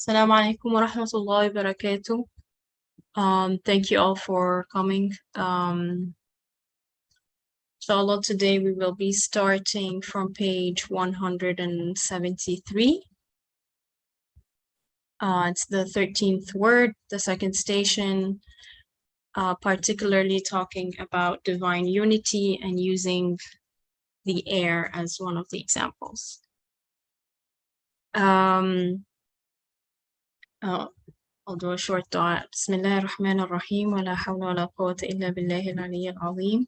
Assalamu alaikum wa rahmatullahi wa barakatuh. Thank you all for coming. Inshallah, today we will be starting from page 173. It's the 13th word, the second station, particularly talking about divine unity and using the air as one of the examples. I'll do a short dua. Bismillah ar-Rahman ar-Rahim. Wa la hawla wa la quwwata illa billahi al-ali al-azim.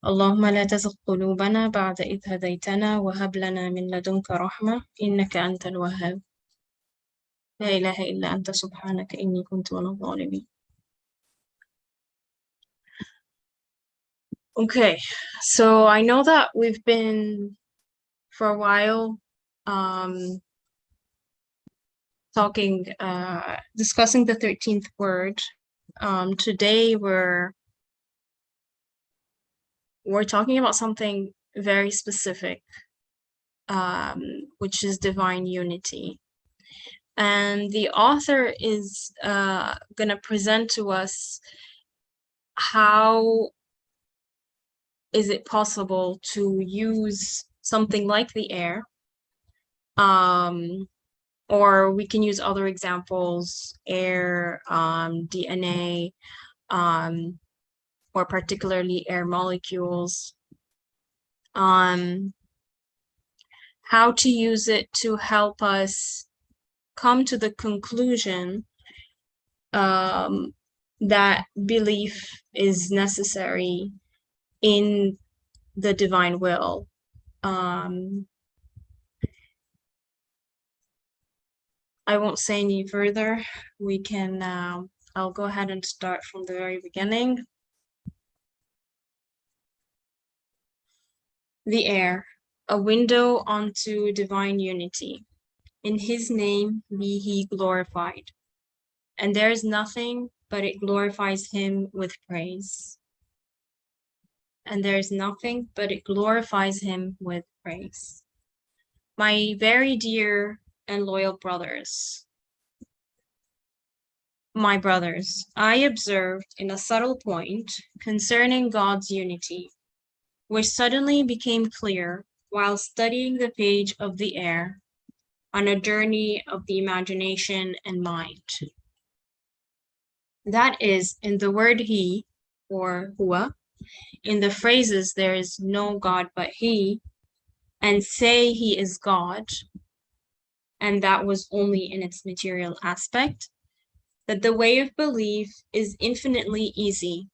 اللهم لا تزغ قلوبنا بعد إذ هديتنا وهب لنا من لدنك رحمة إنك أنت الوهاب لا إله إلا أنت سبحانك إني كنت من الظالمين. Okay, so I know that we've been for a while discussing the 13th word. Today we're talking about something very specific, which is divine unity. And the author is going to present to us how is it possible to use something like the air, or we can use other examples, air, DNA, or particularly air molecules, how to use it to help us come to the conclusion that belief is necessary in the divine will. I won't say any further. We can, I'll go ahead and start from the very beginning. The air, a window onto divine unity. In his name be he glorified. And there is nothing but it glorifies him with praise. And there is nothing but it glorifies him with praise. My very dear and loyal brothers, my brothers, I observed in a subtle point concerning God's unity, which suddenly became clear while studying the page of the air on a journey of the imagination and mind. That is, in the word he, or huwa, in the phrases there is no God but he, and say he is God, and that was only in its material aspect, that the way of belief is infinitely easy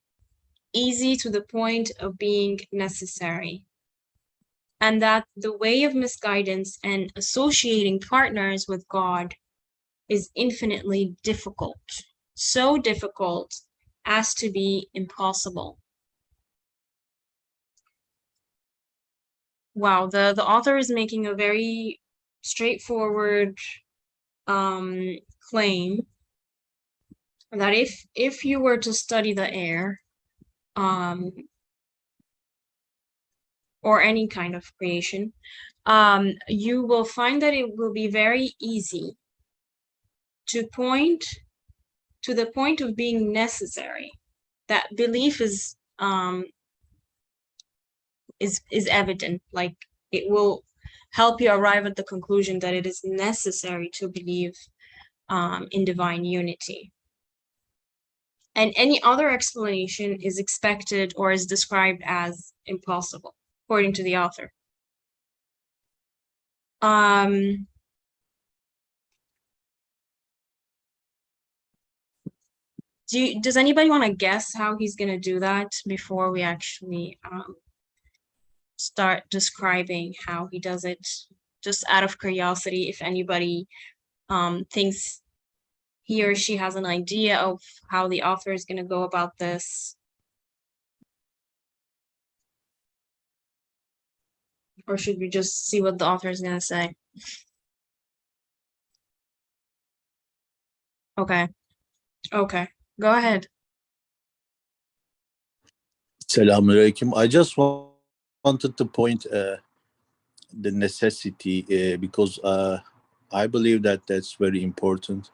to the point of being necessary, and that the way of misguidance and associating partners with God is infinitely difficult, so difficult as to be impossible. Wow, the author is making a very straightforward claim that if you were to study the air, or any kind of creation, you will find that it will be very easy to point to the point of being necessary. That belief is evident, like it will help you arrive at the conclusion that it is necessary to believe in divine unity. And any other explanation is expected or is described as impossible, according to the author. Does anybody want to guess how he's going to do that before we actually start describing how he does it? Just out of curiosity, if anybody thinks he or she has an idea of how the author is going to go about this. Or should we just see what the author is going to say? Okay. Okay. Go ahead. Assalamu alaikum. I just wanted to point the necessity because I believe that that's very important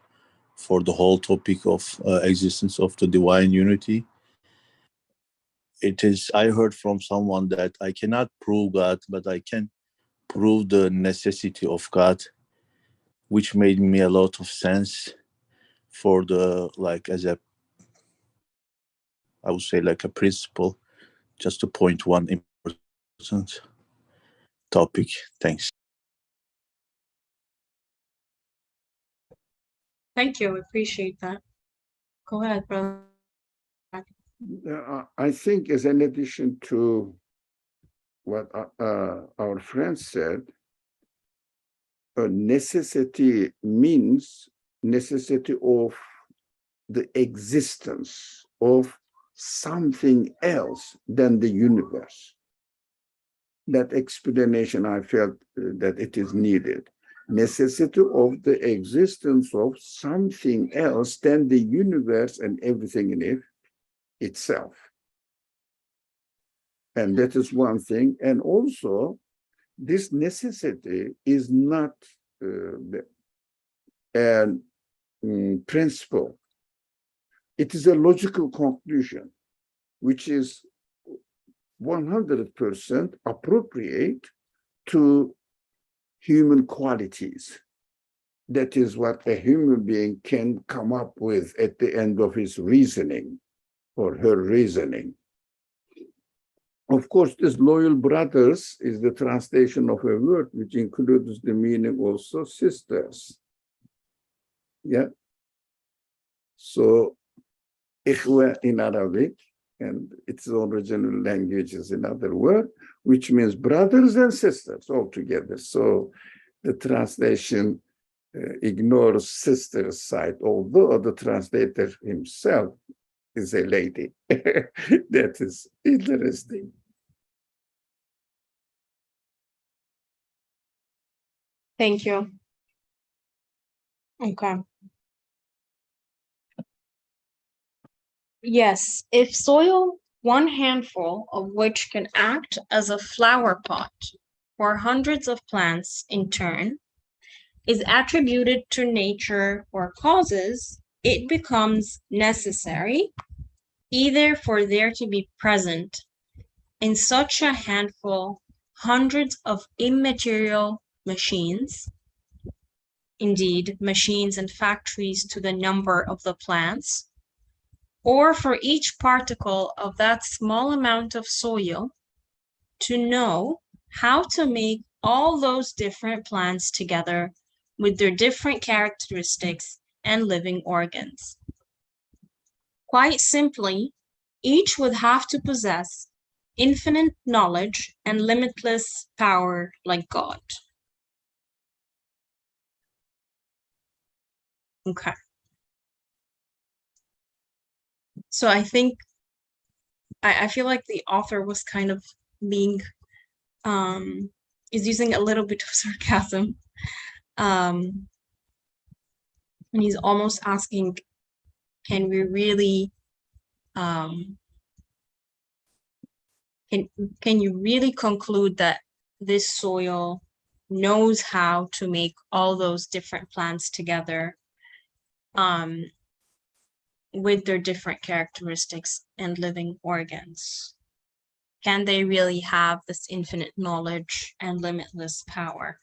for the whole topic of existence of the divine unity. It is, I heard from someone that I cannot prove God, but I can prove the necessity of God, which made me a lot of sense for the, like, as a, I would say, like a principle, just to point one important topic. Thanks. Thank you. I appreciate that. Go ahead, brother. I think as an addition to what our friend said, necessity means necessity of the existence of something else than the universe. That explanation, I felt that it is needed. Necessity of the existence of something else than the universe and everything in it itself. And that is one thing. And also, this necessity is not a principle. It is a logical conclusion, which is 100% appropriate to human qualities. That is what a human being can come up with at the end of his reasoning or her reasoning. Of course, this loyal brothers is the translation of a word which includes the meaning also sisters. Yeah. So, ikhwa in Arabic, and its original language is another word, which means brothers and sisters all together. So the translation ignores sister's side, although the translator himself is a lady. That is interesting. Thank you. Okay. Yes, if soil, one handful of which can act as a flower pot for hundreds of plants in turn, is attributed to nature or causes, it becomes necessary either for there to be present in such a handful hundreds of immaterial machines, indeed machines and factories to the number of the plants, or for each particle of that small amount of soil to know how to make all those different plants together with their different characteristics and living organs. Quite simply, each would have to possess infinite knowledge and limitless power like God. Okay. So I think, I feel like the author was kind of being, is using a little bit of sarcasm. And he's almost asking, can we really, can you really conclude that this soil knows how to make all those different plants together with their different characteristics and living organs? Can they really have this infinite knowledge and limitless power?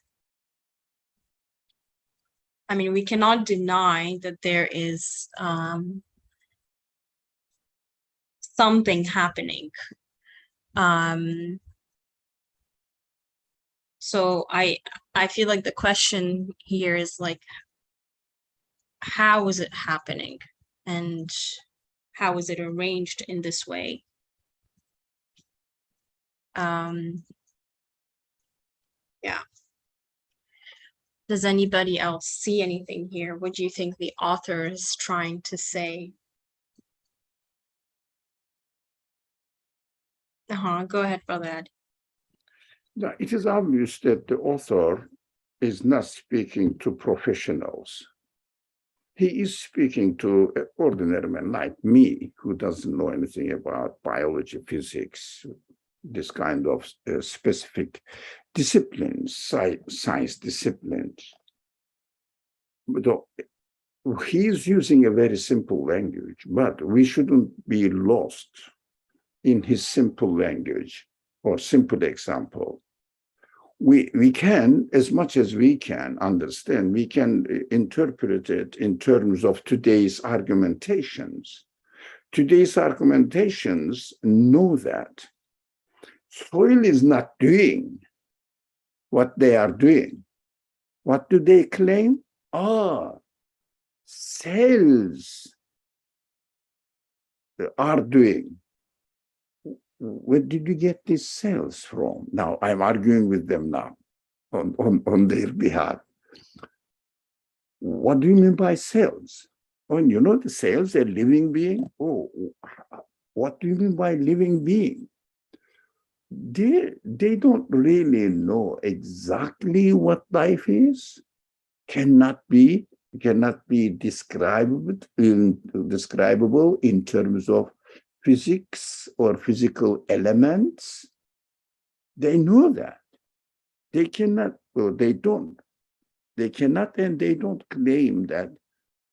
I mean, we cannot deny that there is something happening. So I feel like the question here is like, how is it happening? And how is it arranged in this way? Yeah. Does anybody else see anything here? What do you think the author is trying to say? Go ahead, Brother Ed. Now, it is obvious that the author is not speaking to professionals. He is speaking to an ordinary man like me, who doesn't know anything about biology, physics, this kind of specific disciplines, science disciplines. he's using a very simple language, but we shouldn't be lost in his simple language or simple example. We can, as much as we can understand, we can interpret it in terms of today's argumentations. Today's argumentations know that soil is not doing what they are doing. What do they claim? Cells are doing. Where did you get these cells from? Now, I'm arguing with them now on their behalf. What do you mean by cells? Oh, you know the cells, a living being? Oh, what do you mean by living being? They don't really know exactly what life is, cannot be describable in terms of physics or physical elements. They know that. They cannot, or they don't. They cannot and they don't claim that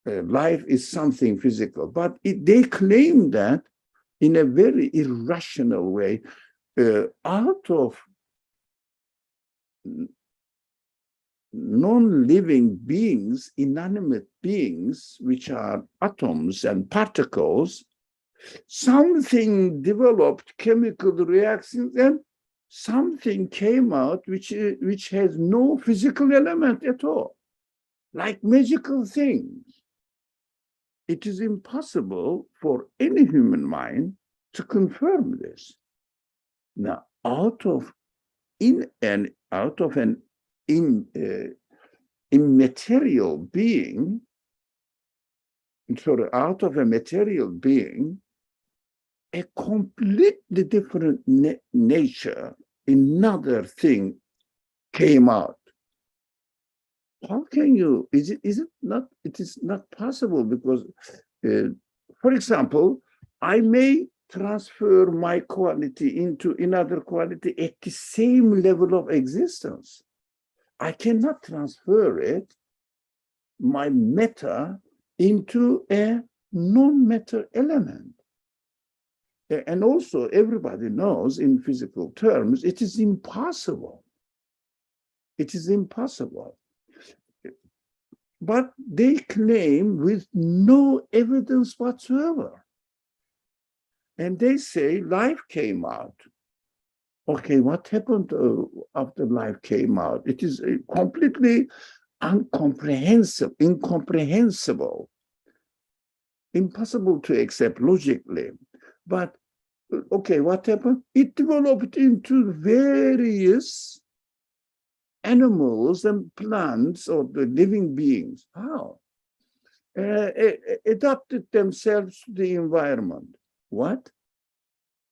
life is something physical, but they claim that in a very irrational way, out of non-living beings, inanimate beings, which are atoms and particles, something developed chemical reactions and something came out which has no physical element at all, like magical things. It is impossible for any human mind to confirm this. Now, out of an immaterial being, out of a material being, a completely different nature, another thing came out. How can you, it is not possible because, for example, I may transfer my quality into another quality at the same level of existence. I cannot transfer it, my matter, into a non-matter element. And also, everybody knows in physical terms, it is impossible. It is impossible. But they claim with no evidence whatsoever. And they say life came out. Okay, what happened after life came out? It is completely incomprehensible, impossible to accept logically. But okay, what happened? It developed into various animals and plants or the living beings. How? Adapted themselves to the environment. What?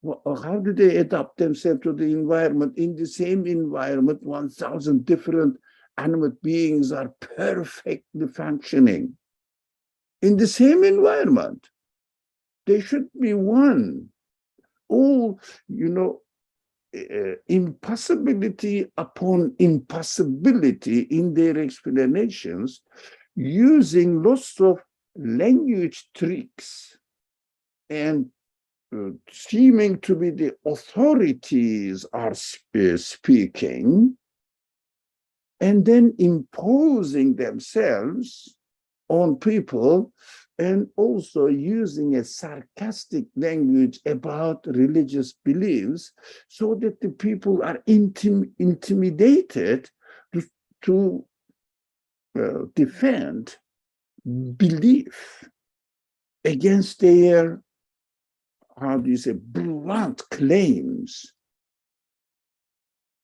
Well, how do they adapt themselves to the environment? In the same environment, 1,000 different animate beings are perfectly functioning. In the same environment, they should be one. All, impossibility upon impossibility in their explanations, using lots of language tricks and seeming to be the authorities are speaking, and then imposing themselves on people, and also using a sarcastic language about religious beliefs so that the people are intimidated to defend belief against their, blunt claims.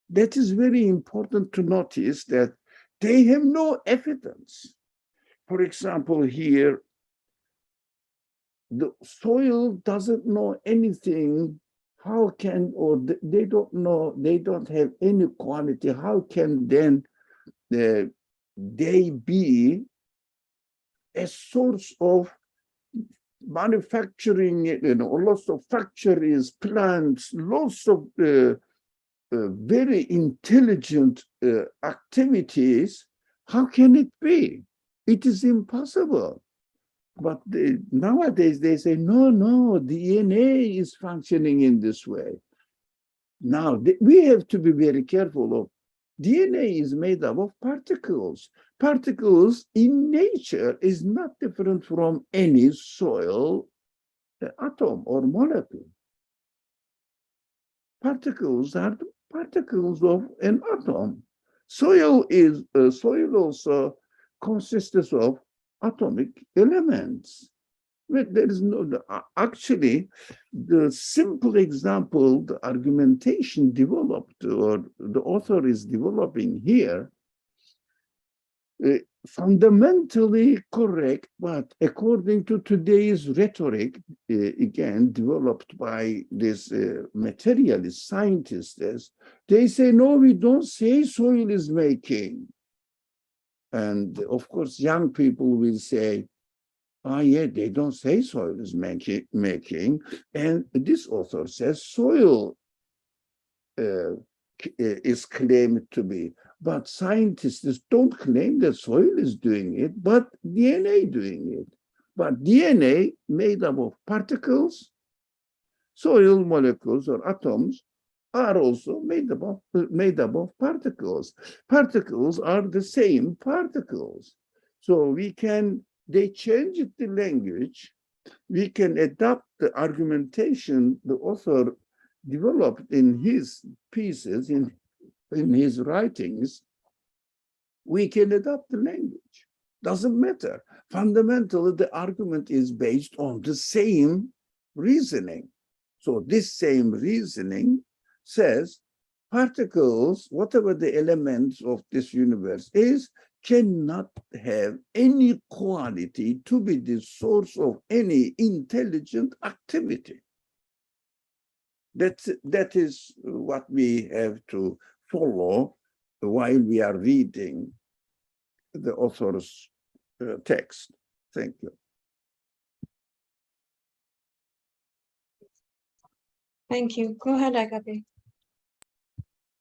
That is very important to notice, that they have no evidence. For example, here, the soil doesn't know anything. How can, or they don't know, they don't have any quality. How can then they be a source of manufacturing, lots of factories, plants, lots of very intelligent activities? How can it be? It is impossible. But nowadays they say, no, DNA is functioning in this way. Now, we have to be very careful of DNA is made up of particles. Particles in nature is not different from any soil atom or molecule. Particles are the particles of an atom. Soil also consists of atomic elements. But there is no, actually, the simple example, the argumentation developed, or the author is developing here, fundamentally correct, but according to today's rhetoric, again, developed by these materialist scientists, they say, no, we don't say soil is making. And of course, young people will say, oh, yeah, they don't say soil is making. And this author says soil is claimed to be. But scientists don't claim that soil is doing it, but DNA doing it. But DNA made up of particles, soil molecules or atoms are also made up of particles. Particles are the same particles. So they changed the language. We can adapt the argumentation the author developed in his pieces, in his writings. We can adapt the language. Doesn't matter. Fundamentally, the argument is based on the same reasoning. So this same reasoning says particles, whatever the elements of this universe is, cannot have any quality to be the source of any intelligent activity. That is what we have to follow while we are reading the author's text. Thank you. Thank you. Go ahead, Agape.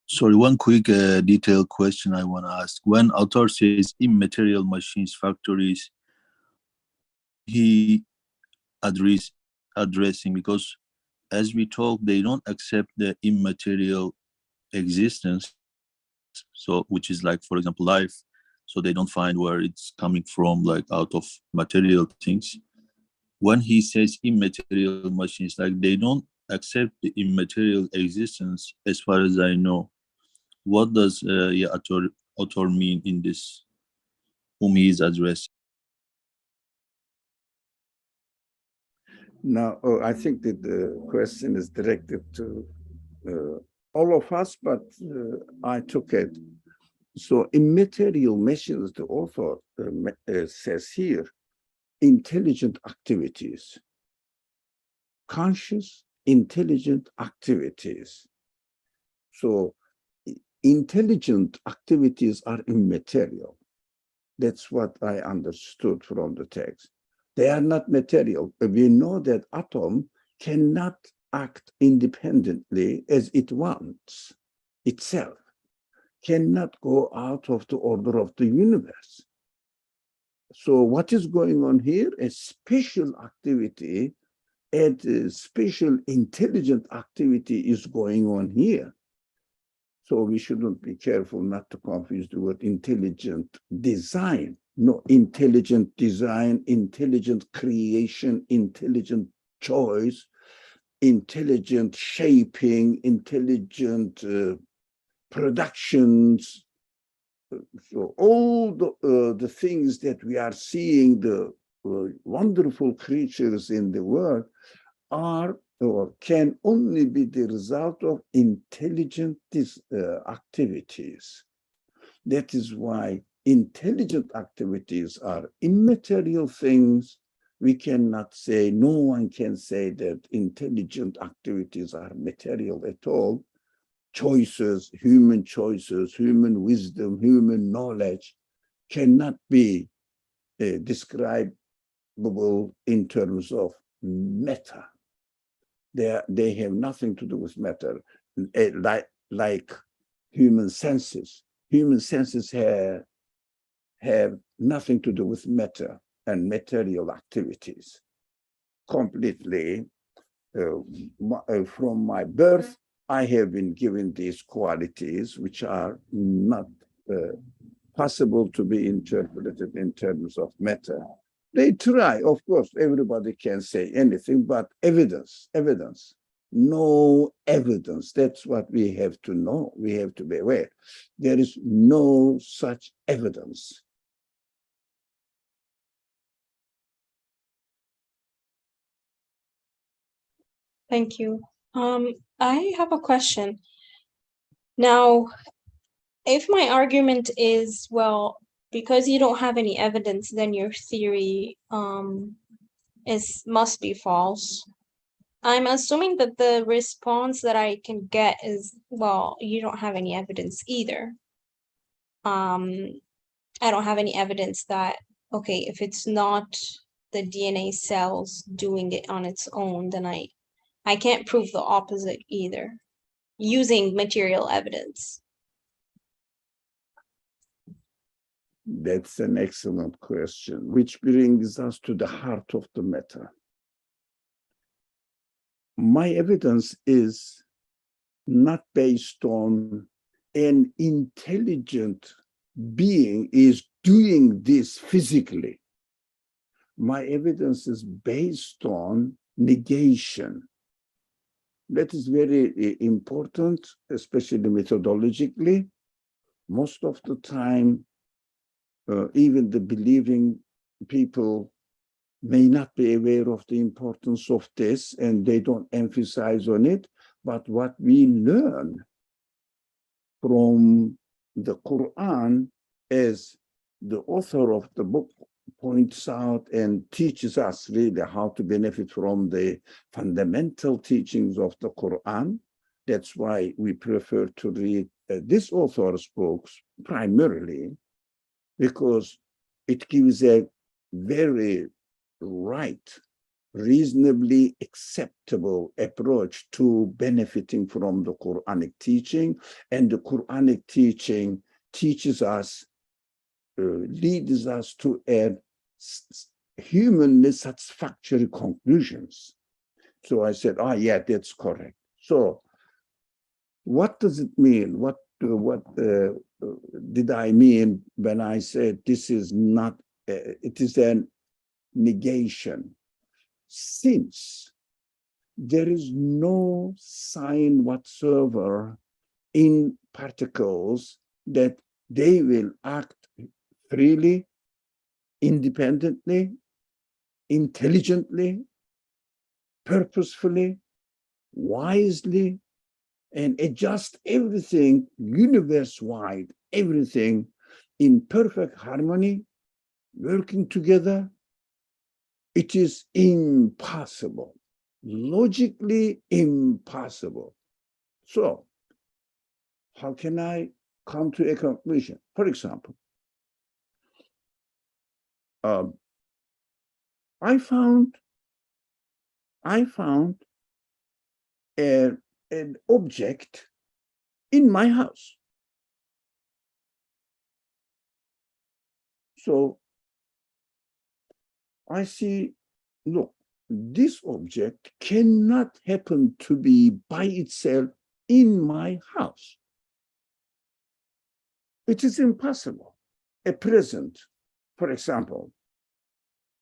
Sorry, one quick detailed question I want to ask. When author says immaterial machines, factories, he addressing, because as we talk, they don't accept the immaterial existence. So, which is like, for example, life. So they don't find where it's coming from, like out of material things. When he says immaterial machines, like they don't accept the immaterial existence, as far as I know. What does author mean in this, whom he is addressing? Now, I think that the question is directed to all of us, but I took it. So immaterial machines, the author says here, intelligent activities, conscious, intelligent activities. So intelligent activities are immaterial. That's what I understood from the text. They are not material. We know that atom cannot act independently as it wants itself, cannot go out of the order of the universe. So what is going on here? A special activity and a special intelligent activity is going on here. So we shouldn't be careful not to confuse the word intelligent design. No, intelligent design, intelligent creation, intelligent choice, intelligent shaping, intelligent productions. So all the things that we are seeing, the wonderful creatures in the world are or can only be the result of intelligent activities. That is why intelligent activities are immaterial things. We cannot say, no one can say that intelligent activities are material at all. Choices, human wisdom, human knowledge cannot be describable in terms of matter. They have nothing to do with matter, like human senses. Human senses have nothing to do with matter and material activities. Completely, from my birth, I have been given these qualities which are not possible to be interpreted in terms of matter. They try, of course, everybody can say anything, but evidence, no evidence. That's what we have to know. We have to be aware. There is no such evidence. Thank you. I have a question. Now, if my argument is, well, because you don't have any evidence, then your theory must be false. I'm assuming that the response that I can get is, well, you don't have any evidence either. I don't have any evidence that, okay, if it's not the DNA cells doing it on its own, then I can't prove the opposite either, using material evidence. That's an excellent question, which brings us to the heart of the matter. My evidence is not based on an intelligent being is doing this physically. My evidence is based on negation. That is very important, especially methodologically. Most of the time, even the believing people may not be aware of the importance of this, and they don't emphasize on it. But what we learn from the Quran, as the author of the book points out and teaches us really how to benefit from the fundamental teachings of the Quran. That's why we prefer to read this author's books primarily, because it gives a very right, reasonably acceptable approach to benefiting from the Quranic teaching. And the Quranic teaching teaches us, leads us to humanly satisfactory conclusions. So I said, yeah, that's correct. So what does it mean? What did I mean when I said this is not, it is an negation? Since there is no sign whatsoever in particles that they will act freely, independently, intelligently, purposefully, wisely, and adjust everything universe-wide, everything in perfect harmony, working together, it is impossible, logically impossible. So how can I come to a conclusion? For example, I found an object in my house. So I see, look, this object cannot happen to be by itself in my house. It is impossible. A present, for example,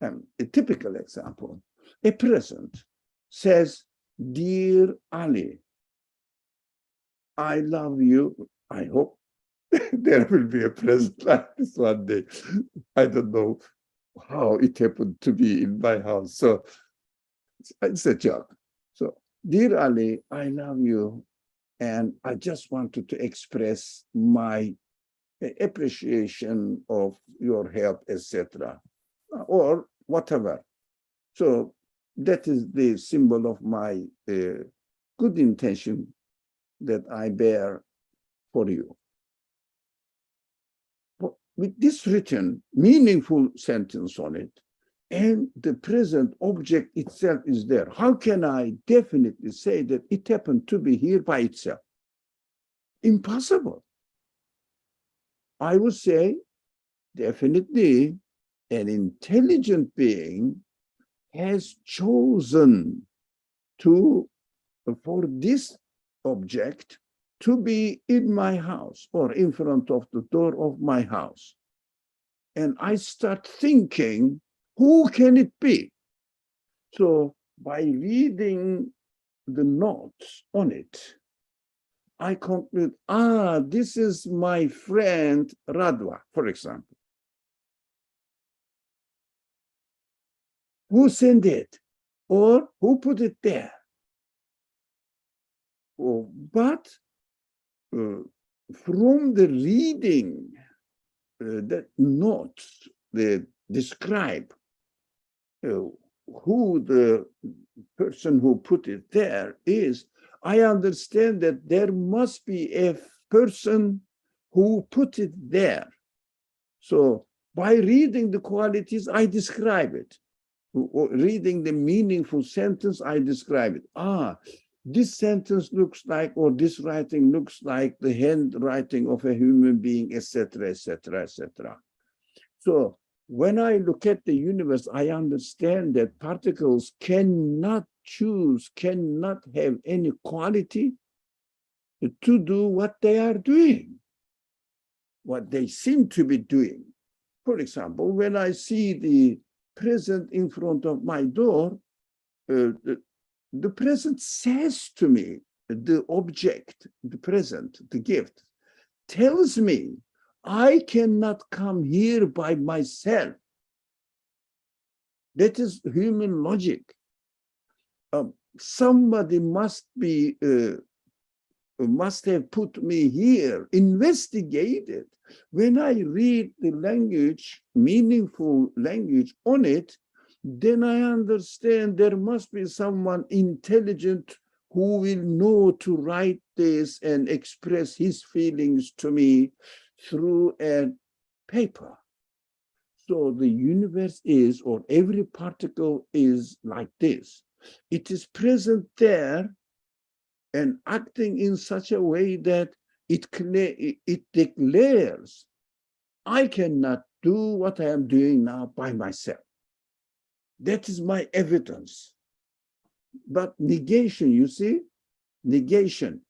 a typical example, a present says, "Dear Ali, I love you." I hope there will be a present like this one day. I don't know how it happened to be in my house. So it's a joke. So, "Dear Ali, I love you, and I just wanted to express my appreciation of your help," etc., or whatever. So that is the symbol of my good intention that I bear for you. But with this written, meaningful sentence on it, and the present object itself is there, how can I definitely say that it happened to be here by itself? Impossible. I would say definitely an intelligent being has chosen for this object to be in my house or in front of the door of my house. And I start thinking, who can it be? So by reading the notes on it, I conclude, this is my friend Radwa, for example. Who sent it? Or who put it there? But from the reading that notes that describe who the person who put it there is, I understand that there must be a person who put it there. So by reading the qualities, I describe it. Reading the meaningful sentence, I describe it. This sentence looks like, or this writing looks like the handwriting of a human being, etc., etc., etc. So when I look at the universe, I understand that particles cannot choose, cannot have any quality to do what they are doing, what they seem to be doing. For example, when I see the present in front of my door, the present says to me, the object, the present, the gift, tells me, I cannot come here by myself. That is human logic. Somebody must have put me here, investigated. When I read the language, meaningful language on it, then I understand there must be someone intelligent who will know to write this and express his feelings to me through a paper. So the universe is, or every particle is like this. It is present there and acting in such a way that it declares, I cannot do what I am doing now by myself. That is my evidence. But negation, you see, negation.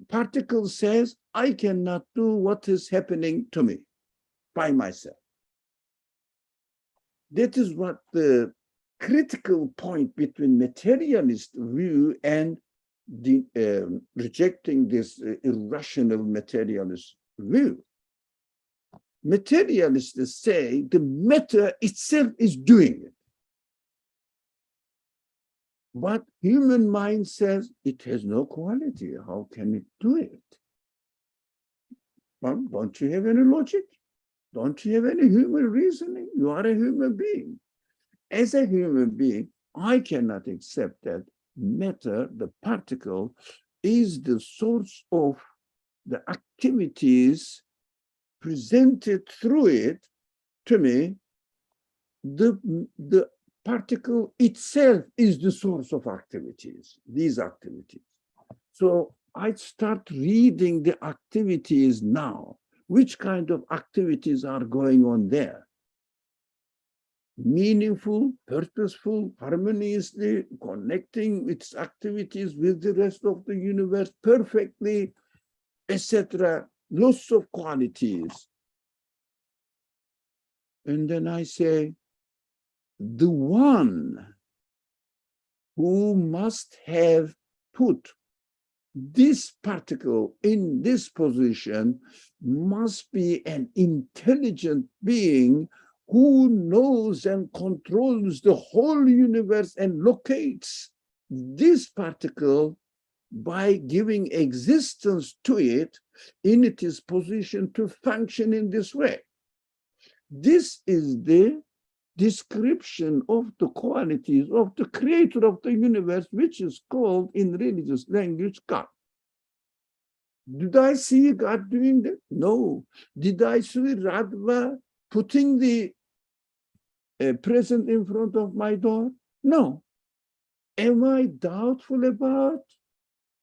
Particle says, I cannot do what is happening to me by myself. That is what the critical point between materialist view and the rejecting this irrational materialist view. Materialists say the matter itself is doing it. But human mind says it has no quality. How can it do it? Well, don't you have any logic? Don't you have any human reasoning? You are a human being. As a human being, I cannot accept that matter, the particle, is the source of the activities presented through it to me. The particle itself is the source of activities, these activities. So I start reading the activities now. Which kind of activities are going on there? Meaningful, purposeful, harmoniously connecting its activities with the rest of the universe perfectly, etc. Lots of qualities. And then I say, the one who must have put this particle in this position must be an intelligent being who knows and controls the whole universe and locates this particle by giving existence to it in its position to function in this way. This is the description of the qualities of the creator of the universe, which is called in religious language God. Did I see God doing that? No. Did I see Radva putting the present in front of my door? No. Am I doubtful about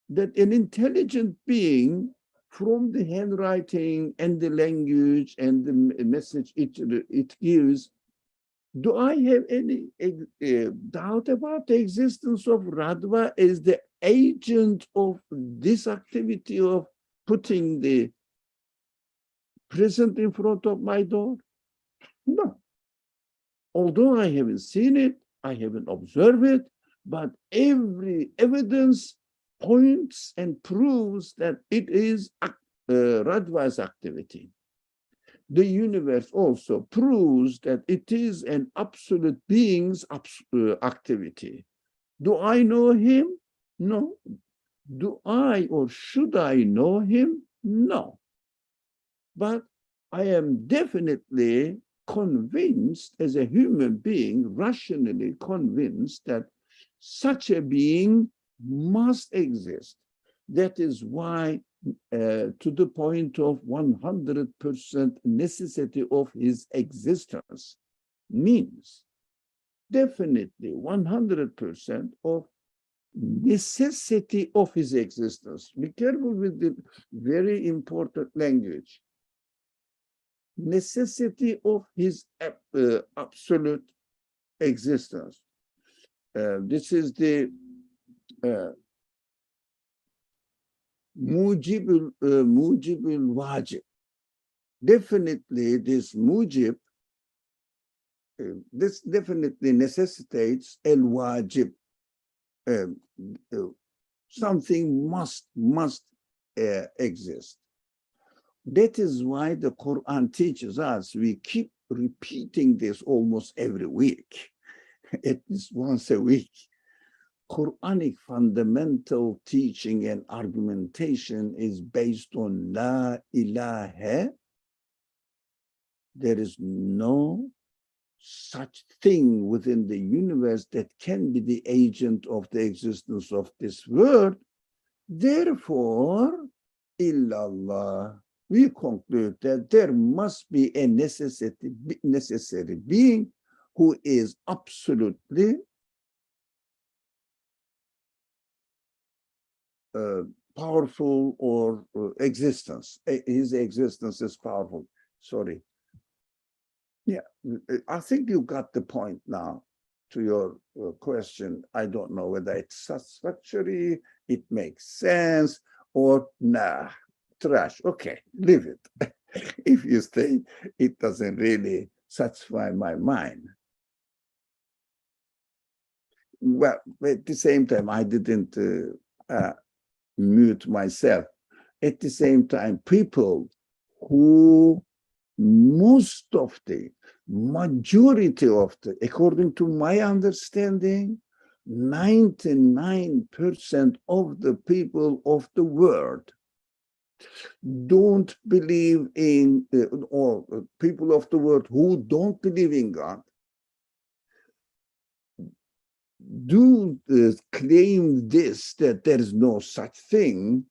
that an intelligent being from the handwriting and the language and the message it gives, do I have any doubt about the existence of Radva as the agent of this activity of putting the present in front of my door? No. Although I haven't seen it, I haven't observed it, but every evidence points and proves that it is Radva's activity. The universe also proves that it is an absolute being's activity. Do I know him? No. Do I or should I know him? No. But I am definitely convinced as a human being, rationally convinced that such a being must exist. That is why to the point of 100% necessity of his existence means definitely 100% of necessity of his existence. Be careful with the very important language. Necessity of his absolute existence. This is the mujibul wajib. Definitely, this mujib, this definitely necessitates al wajib. Something must exist. That is why the Quran teaches us, we keep repeating this almost every week, at least once a week. Quranic fundamental teaching and argumentation is based on La ilaha. There is no such thing within the universe that can be the agent of the existence of this world. Therefore, illallah, we conclude that there must be a necessary being who is absolutely powerful or existence. His existence is powerful. Sorry. Yeah, I think you got the point now to your question. I don't know whether it's satisfactory, it makes sense, or nah, trash. Okay, leave it. If you say it doesn't really satisfy my mind. Well, at the same time, I didn't mute myself. At the same time, people who most of the majority of the, according to my understanding, 99% of the people of the world don't believe in, or people of the world who don't believe in God, do claim this, that there is no such thing,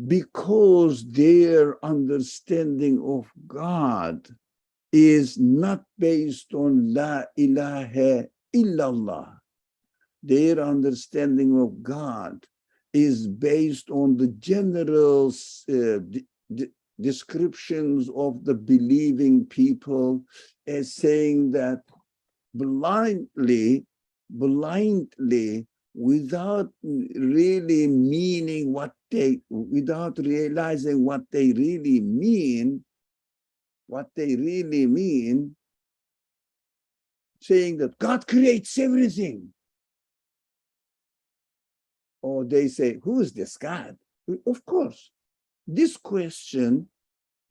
because their understanding of God is not based on La ilaha illallah. Their understanding of God is based on the general descriptions of the believing people as saying that blindly, without really meaning what they, without realizing what they really mean, saying that God creates everything. Or they say, who is this God? Of course, this question,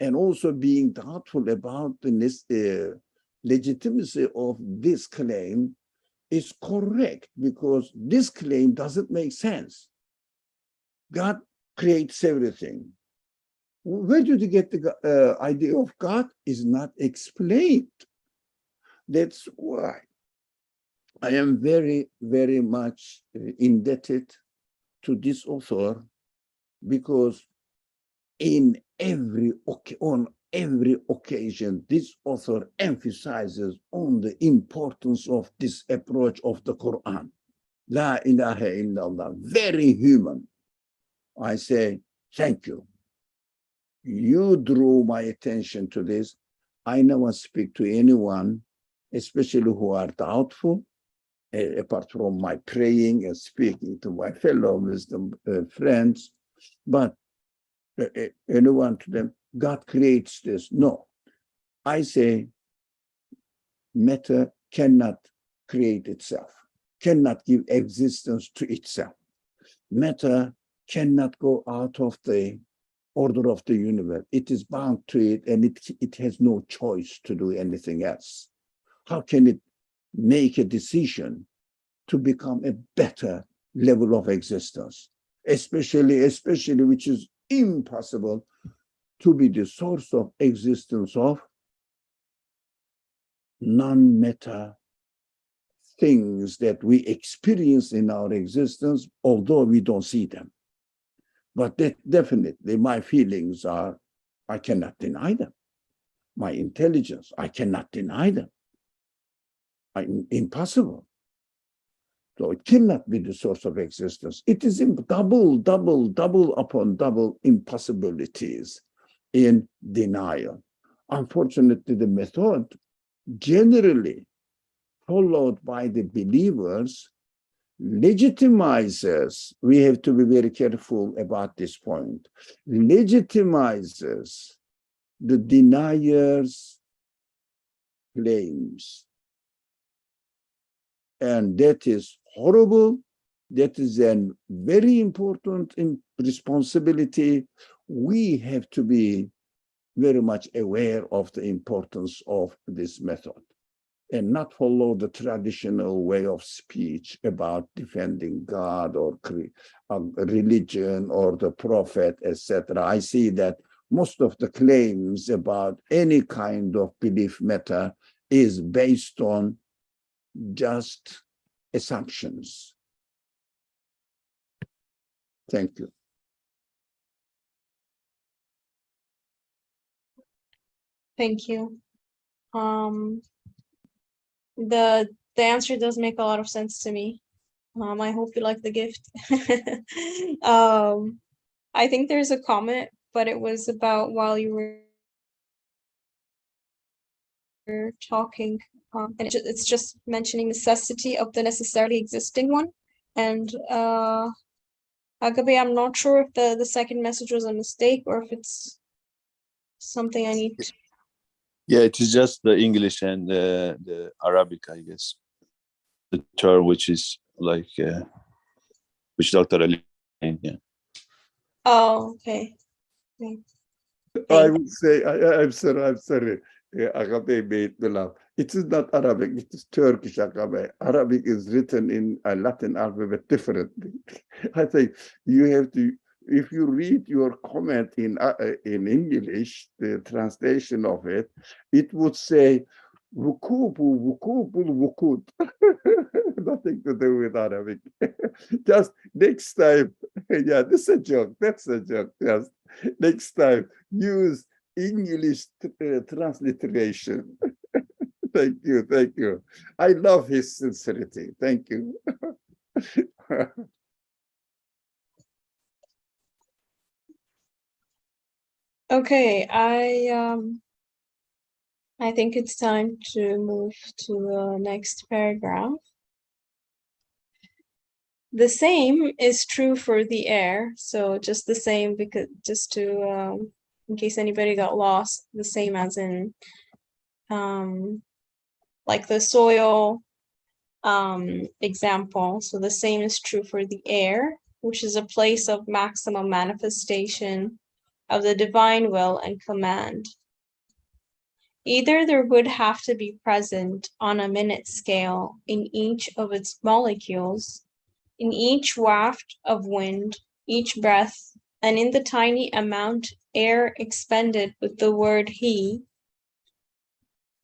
and also being doubtful about the legitimacy of this claim, is correct, because this claim doesn't make sense. God creates everything. Where did you get the idea of God? Is not explained. That's why I am very, very much indebted to this author, because on every occasion, this author emphasizes on the importance of this approach of the Quran. La ilaha illallah, very human. I say, thank you. you drew my attention to this. I never speak to anyone, especially who are doubtful, apart from my praying and speaking to my fellow wisdom friends. But anyone to them, God creates this. No, I say matter cannot create itself, cannot give existence to itself. Matter cannot go out of the order of the universe. It is bound to it, and it has no choice to do anything else. How can it make a decision to become a better level of existence, especially which is impossible, to be the source of existence of non-matter things that we experience in our existence, although we don't see them. But that definitely my feelings are, I cannot deny them. My intelligence, I cannot deny them. Impossible. So it cannot be the source of existence. It is double upon double impossibilities in denial. Unfortunately, the method generally followed by the believers legitimizes, we have to be very careful about this point, legitimizes the denier's claims. And that is horrible. That is a very important responsibility. We have to be very much aware of the importance of this method and not follow the traditional way of speech about defending God or religion or the prophet, etc. I see that most of the claims about any kind of belief matter is based on just assumptions. Thank you. Thank you. The answer does make a lot of sense to me. I hope you like the gift. I think there's a comment, but it was about while you were talking, and it's just mentioning necessity of the necessarily existing one. And Agape, I'm not sure if the second message was a mistake or if it's something I need to... Yeah, it is just the English and the Arabic, I guess. The term which is like, which Dr. Ali, yeah. Oh, okay. I would say, I'm sorry. Agape made me laugh. It is not Arabic, it is Turkish Agape. Arabic is written in a Latin alphabet differently. I think you have to, if you read your comment in English, the translation of it, it would say, wukubu, wukud. Nothing to do with Arabic. Just next time, yeah, this is a joke, that's a joke. Just next time, use English transliteration. Thank you. I love his sincerity. Thank you. Okay, I think it's time to move to the next paragraph. The same is true for the air. So just the same, because just to in case anybody got lost, the same as in like the soil example. So the same is true for the air, which is a place of maximum manifestation of the divine will and command. Either there would have to be present on a minute scale in each of its molecules, in each waft of wind, each breath, and in the tiny amount air expended with the word he,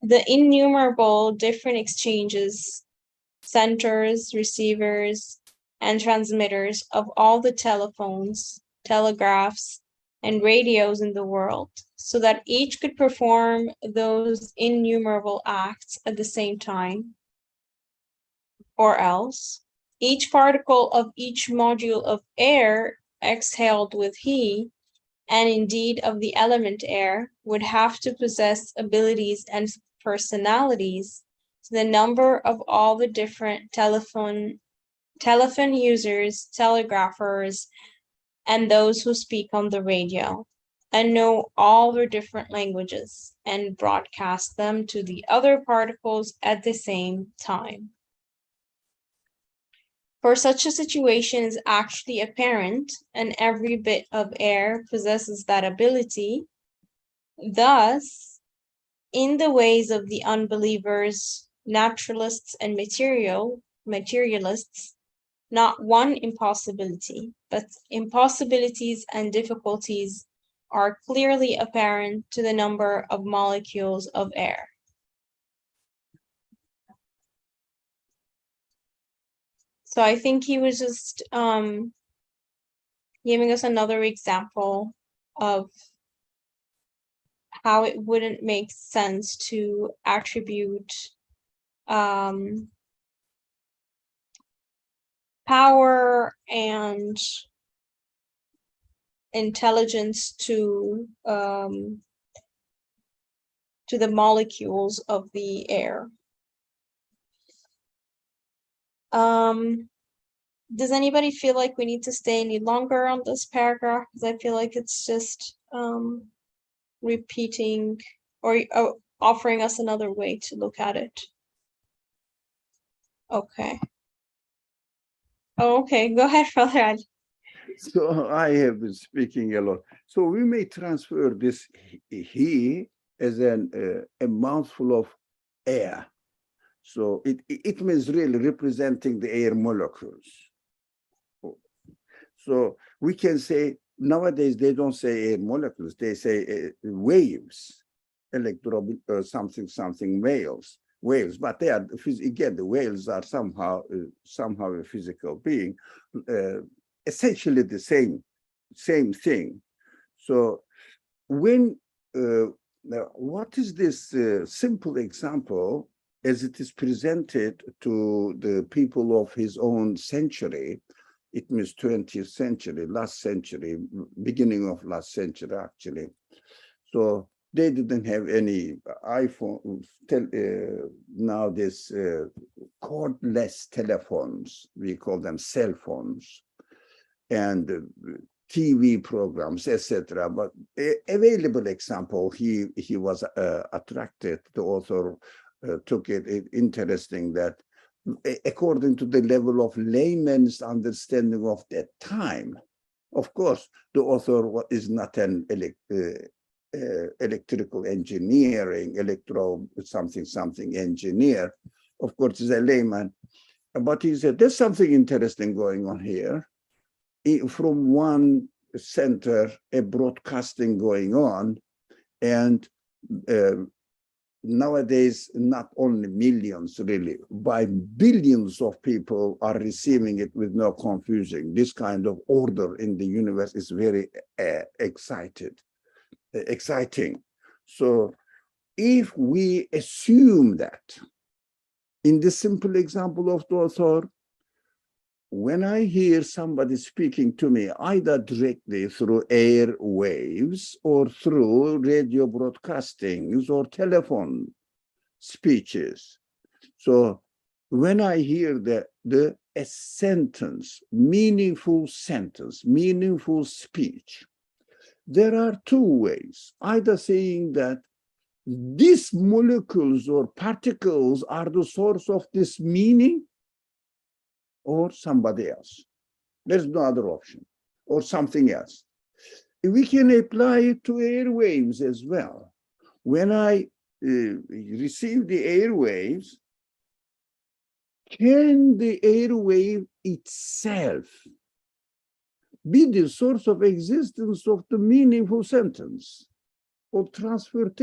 the innumerable different exchanges, centers, receivers, and transmitters of all the telephones, telegraphs, and radios in the world, so that each could perform those innumerable acts at the same time. Or else, each particle of each module of air exhaled with he and indeed of the element air, would have to possess abilities and personalities to the number of all the different telephone users, telegraphers, and those who speak on the radio, and know all their different languages, and broadcast them to the other particles at the same time. For such a situation is actually apparent, and every bit of air possesses that ability. Thus, in the ways of the unbelievers, naturalists, and materialists, not one impossibility, but impossibilities and difficulties are clearly apparent to the number of molecules of air. So I think he was just giving us another example of how it wouldn't make sense to attribute power and intelligence to the molecules of the air. Does anybody feel like we need to stay any longer on this paragraph? Because I feel like it's just repeating or offering us another way to look at it. Okay. Oh, okay, go ahead, Brother Ali. So I have been speaking a lot. So we may transfer this he as a mouthful of air. So it means really representing the air molecules. So we can say nowadays they don't say air molecules, they say waves, something waves, but they are again the waves are somehow a physical being, essentially the same thing. So when what is this simple example as it is presented to the people of his own century? It means 20th century, last century, beginning of last century, actually. So they didn't have any iPhone, now this cordless telephones, we call them cell phones, and TV programs, etc. But available example, he was attracted, the author took it interesting that according to the level of layman's understanding of that time. Of course, the author is not an electrical engineering, something engineer. Of course, he's a layman. But he said, there's something interesting going on here. From one center, a broadcasting going on, and nowadays, not only millions, really, by billions of people are receiving it with no confusion. This kind of order in the universe is very exciting. So if we assume that, in the simple example of the author, when I hear somebody speaking to me, either directly through air waves or through radio broadcastings or telephone speeches. So when I hear a sentence, meaningful speech, there are two ways, either saying that these molecules or particles are the source of this meaning, or somebody else. There's no other option, or something else. We can apply it to airwaves as well. When I receive the airwaves, can the airwave itself be the source of existence of the meaningful sentence, or transferring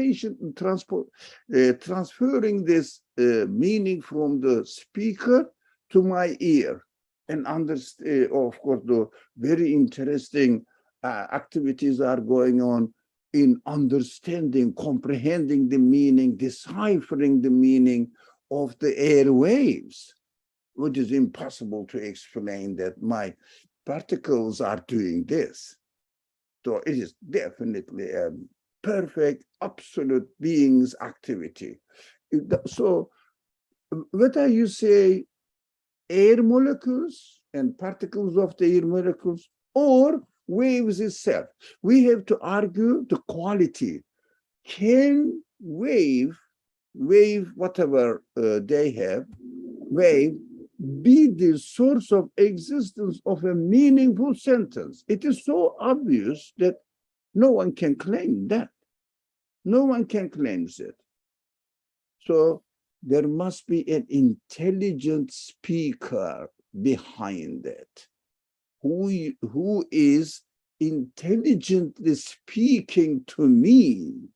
this meaning from the speaker to my ear, and understand, of course, the very interesting activities are going on in understanding, comprehending the meaning, deciphering the meaning of the airwaves, which is impossible to explain that my particles are doing this. facto, it is definitely a perfect, absolute being's activity. So whether you say air molecules and particles of the air molecules or waves itself, we have to argue the quality. Can wave, whatever they have, wave, be the source of existence of a meaningful sentence? It is so obvious that no one can claim that. No one can claim it. So there must be an intelligent speaker behind it, who is intelligently speaking to me,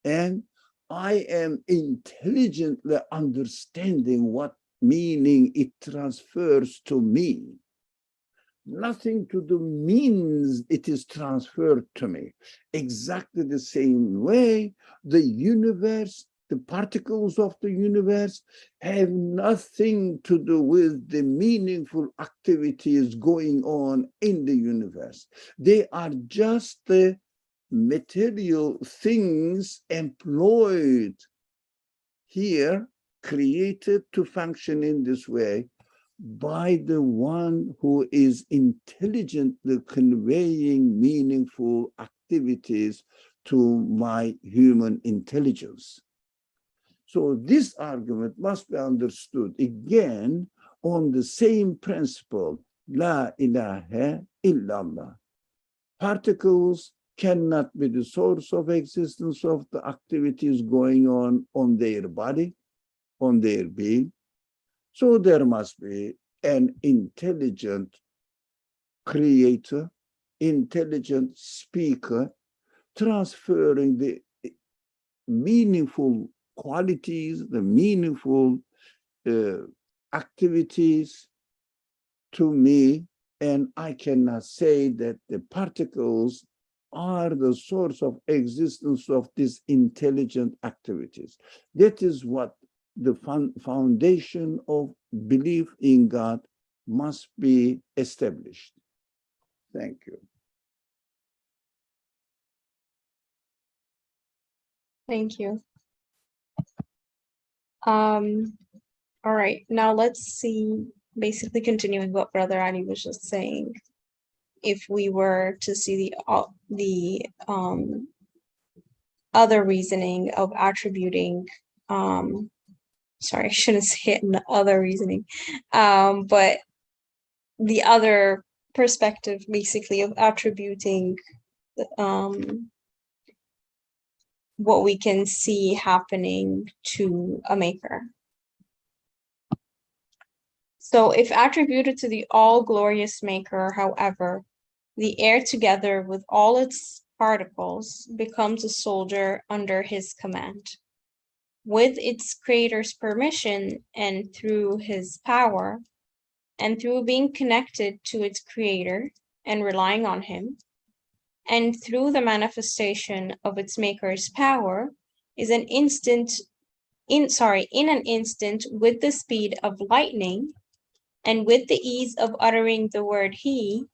and I am intelligently understanding what meaning it transfers to me. Nothing to do means it is transferred to me. Exactly the same way, the universe, the particles of the universe have nothing to do with the meaningful activities going on in the universe. They are just the material things employed here, created to function in this way by the one who is intelligently conveying meaningful activities to my human intelligence. So this argument must be understood again on the same principle, La ilaha illallah. Particles cannot be the source of existence of the activities going on their body, on their being. So there must be an intelligent creator, intelligent speaker, transferring the meaningful qualities, the meaningful activities to me, and I cannot say that the particles are the source of existence of these intelligent activities. That is what the foundation of belief in God must be established. Thank you. Thank you. All right, now let's see, basically continuing what Brother Ali was just saying. If we were to see the other reasoning of attributing, sorry, I shouldn't say it in the other reasoning, but the other perspective basically of attributing what we can see happening to a maker. So if attributed to the all-glorious maker, however, the air together with all its particles becomes a soldier under his command. With its creator's permission and through his power, and through being connected to its creator and relying on him, and through the manifestation of its maker's power, is in an instant with the speed of lightning, and with the ease of uttering the word he,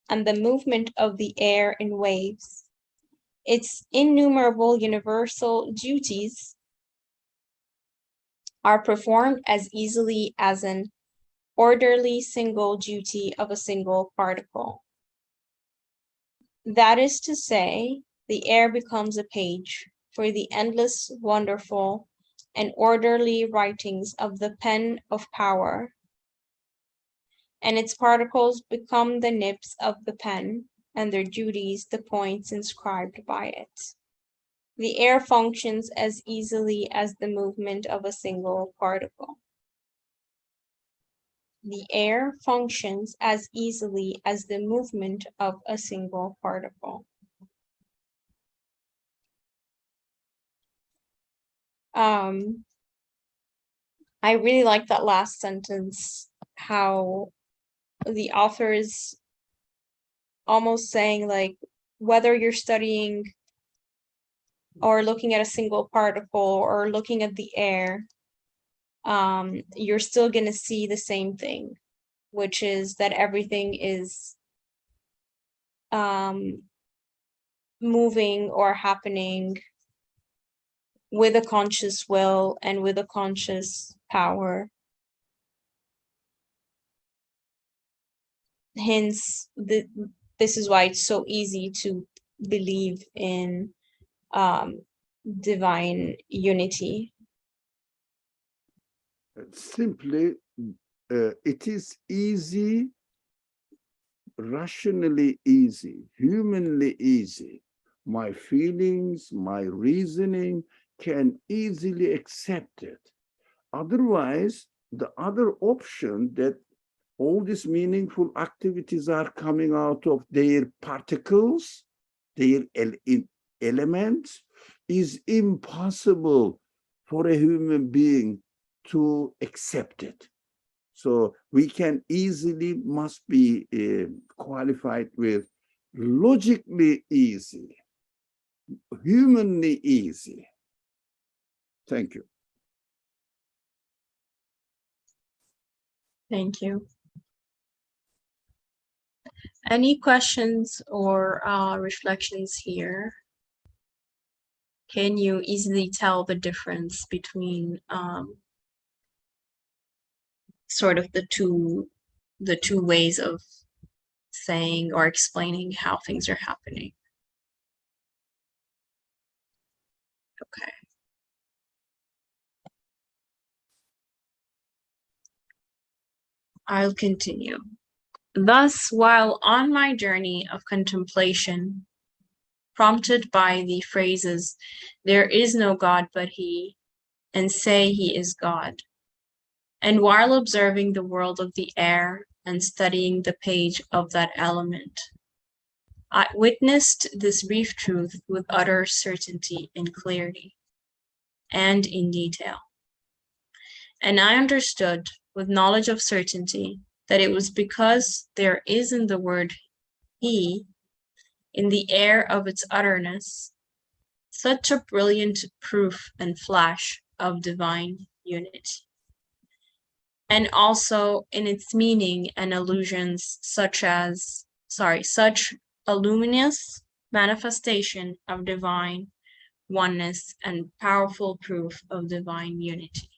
and the movement of the air in waves, its innumerable universal duties are performed as easily as an orderly single duty of a single particle. That is to say, the air becomes a page for the endless, wonderful, and orderly writings of the pen of power, and its particles become the nibs of the pen, and their duties the points inscribed by it. The air functions as easily as the movement of a single particle. The air functions as easily as the movement of a single particle. I really like that last sentence, how the author is almost saying, like, whether you're studying or looking at a single particle or looking at the air, you're still going to see the same thing, which is that everything is moving or happening with a conscious will and with a conscious power. Hence, this is why it's so easy to believe in divine unity. Simply, it is easy, rationally easy, humanly easy. My feelings, my reasoning can easily accept it. Otherwise, the other option that all these meaningful activities are coming out of their particles, their elements, is impossible for a human being to accept it. So we can easily, must be qualified with logically easy, humanly easy. Thank you. Thank you. Any questions or reflections here? Can you easily tell the difference between sort of the two ways of saying or explaining how things are happening? Okay. I'll continue. Thus, while on my journey of contemplation, prompted by the phrases, "There is no God but He," and "Say He is God," and while observing the world of the air and studying the page of that element, I witnessed this brief truth with utter certainty and clarity, and in detail. And I understood, with knowledge of certainty, that it was because there is in the word He, in the air of its utterness, such a brilliant proof and flash of divine unity. And also in its meaning and allusions such a luminous manifestation of divine oneness and powerful proof of divine unity.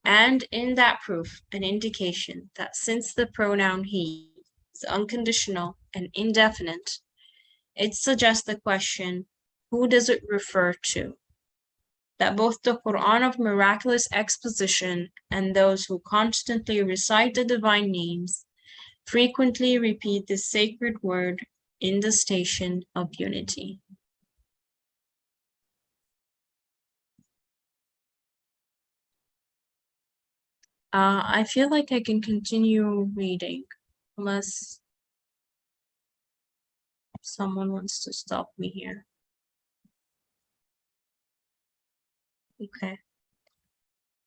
And in that proof, an indication that since the pronoun he is unconditional and indefinite, it suggests the question, who does it refer to? That both the Quran of miraculous exposition and those who constantly recite the divine names frequently repeat this sacred word in the station of unity. I feel like I can continue reading unless someone wants to stop me here. Okay.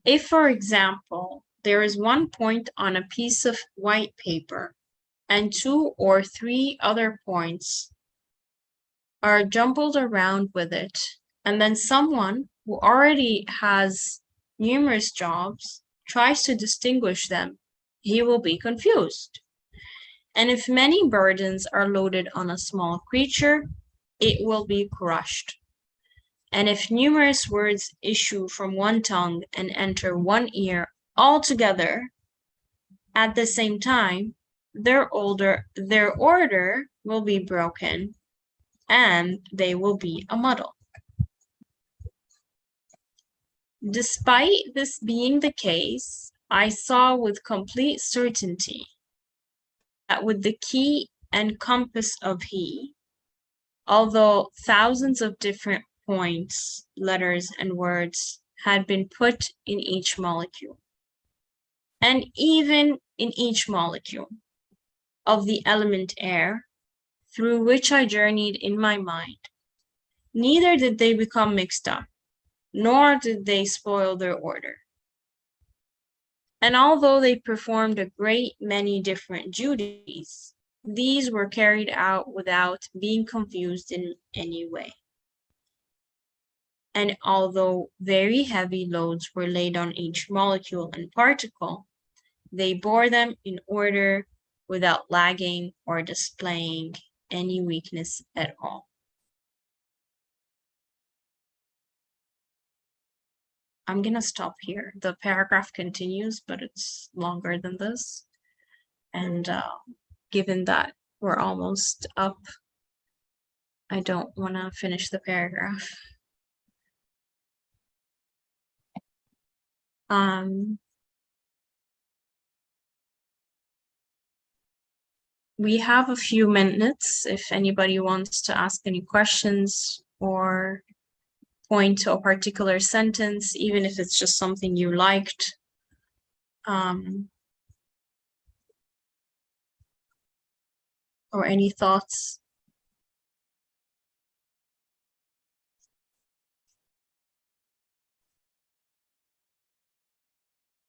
If, for example, there is one point on a piece of white paper and 2 or 3 other points are jumbled around with it, and then someone who already has numerous jobs tries to distinguish them, he will be confused. And if many burdens are loaded on a small creature, it will be crushed. And if numerous words issue from one tongue and enter one ear all together at the same time, their order will be broken, and they will be a muddle. Despite this being the case, I saw with complete certainty that with the key and compass of He, although thousands of different points, letters, and words had been put in each molecule, and even in each molecule of the element air, through which I journeyed in my mind, neither did they become mixed up, nor did they spoil their order. And although they performed a great many different duties, these were carried out without being confused in any way. And although very heavy loads were laid on each molecule and particle, they bore them in order without lagging or displaying any weakness at all. I'm gonna stop here. The paragraph continues, but it's longer than this. And given that we're almost up, I don't want to finish the paragraph. We have a few minutes if anybody wants to ask any questions or point to a particular sentence, even if it's just something you liked. Or any thoughts?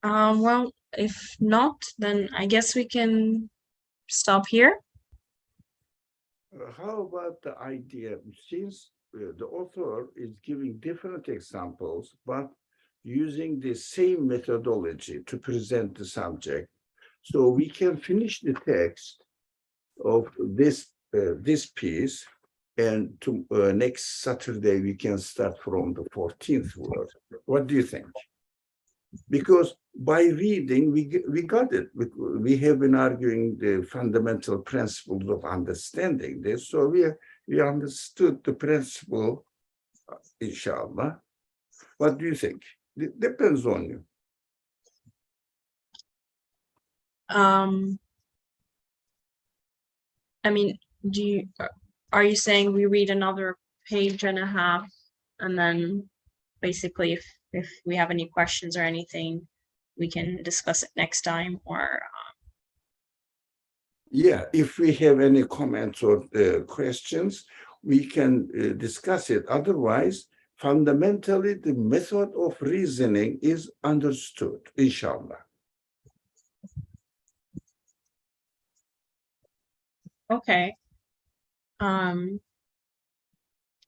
Well, if not, then I guess we can stop here. How about the idea, since the author is giving different examples, but using the same methodology to present the subject, so we can finish the text of this piece, and to next Saturday we can start from the 14th word. What do you think? Because by reading, we got it. We have been arguing the fundamental principles of understanding this. So we understood the principle, inshallah. What do you think? It depends on you. I mean, are you saying we read another page and a half, and then basically if we have any questions or anything, we can discuss it next time, or Yeah, if we have any comments or questions, we can discuss it. Otherwise, fundamentally, the method of reasoning is understood, inshallah. okay.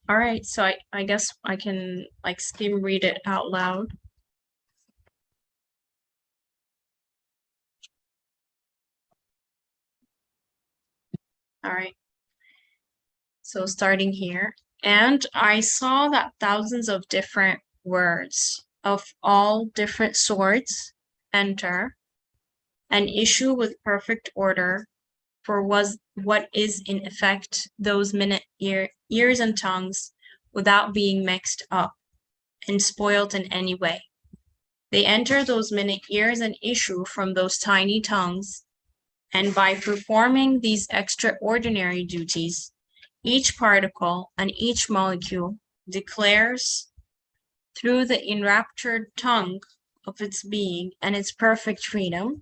All right, so I guess I can like skim read it out loud. All right. So starting here, and I saw that thousands of different words of all different sorts enter and issue with perfect order for what is in effect those minute ears and tongues without being mixed up and spoiled in any way. They enter those minute ears and issue from those tiny tongues, and by performing these extraordinary duties, each particle and each molecule declares through the enraptured tongue of its being and its perfect freedom,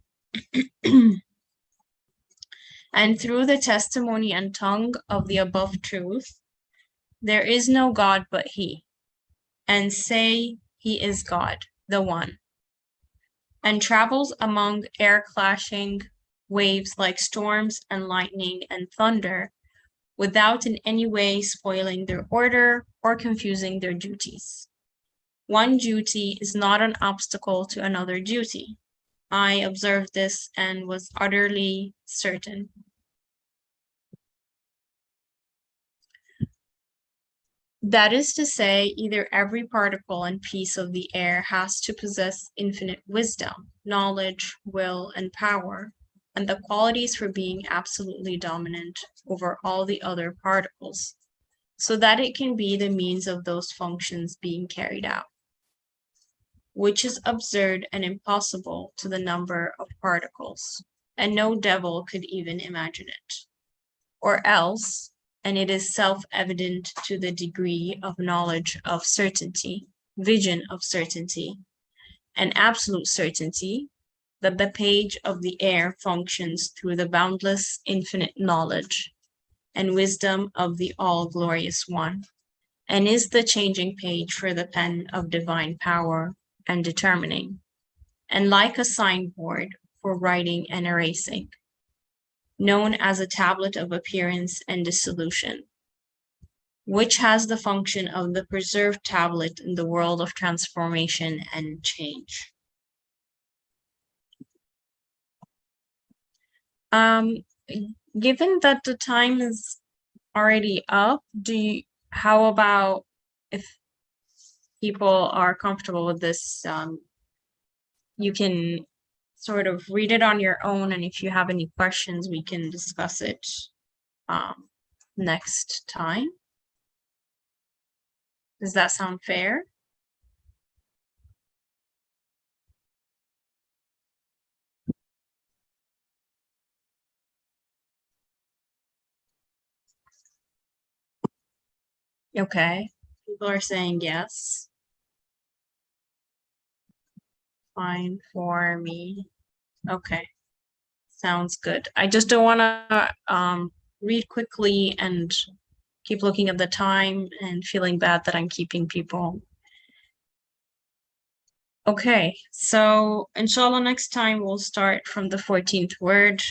and through the testimony and tongue of the above truth, there is no God but He, and say He is God, the One, and travels among air-clashing waves like storms and lightning and thunder, without in any way spoiling their order or confusing their duties. One duty is not an obstacle to another duty. I observed this and was utterly certain. That is to say, either every particle and piece of the air has to possess infinite wisdom, knowledge, will, and power, and the qualities for being absolutely dominant over all the other particles, so that it can be the means of those functions being carried out, which is absurd and impossible to the number of particles, and no devil could even imagine it. Or else, and it is self-evident to the degree of knowledge of certainty, vision of certainty, and absolute certainty, that the page of the air functions through the boundless infinite knowledge and wisdom of the all-glorious One, and is the changing page for the pen of divine power and determining, and like a signboard for writing and erasing, known as a tablet of appearance and dissolution, which has the function of the preserved tablet in the world of transformation and change. Given that the time is already up, how about if people are comfortable with this, you can sort of read it on your own, and if you have any questions, we can discuss it next time. Does that sound fair? Okay, people are saying yes. Fine for me. Okay, sounds good. I just don't want to read quickly and keep looking at the time and feeling bad that I'm keeping people. Okay, so inshallah next time we'll start from the 14th word.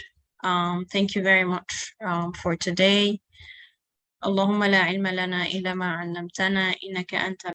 Thank you very much for today. اللهم لا علم لنا إلا ما علمتنا إنك أنت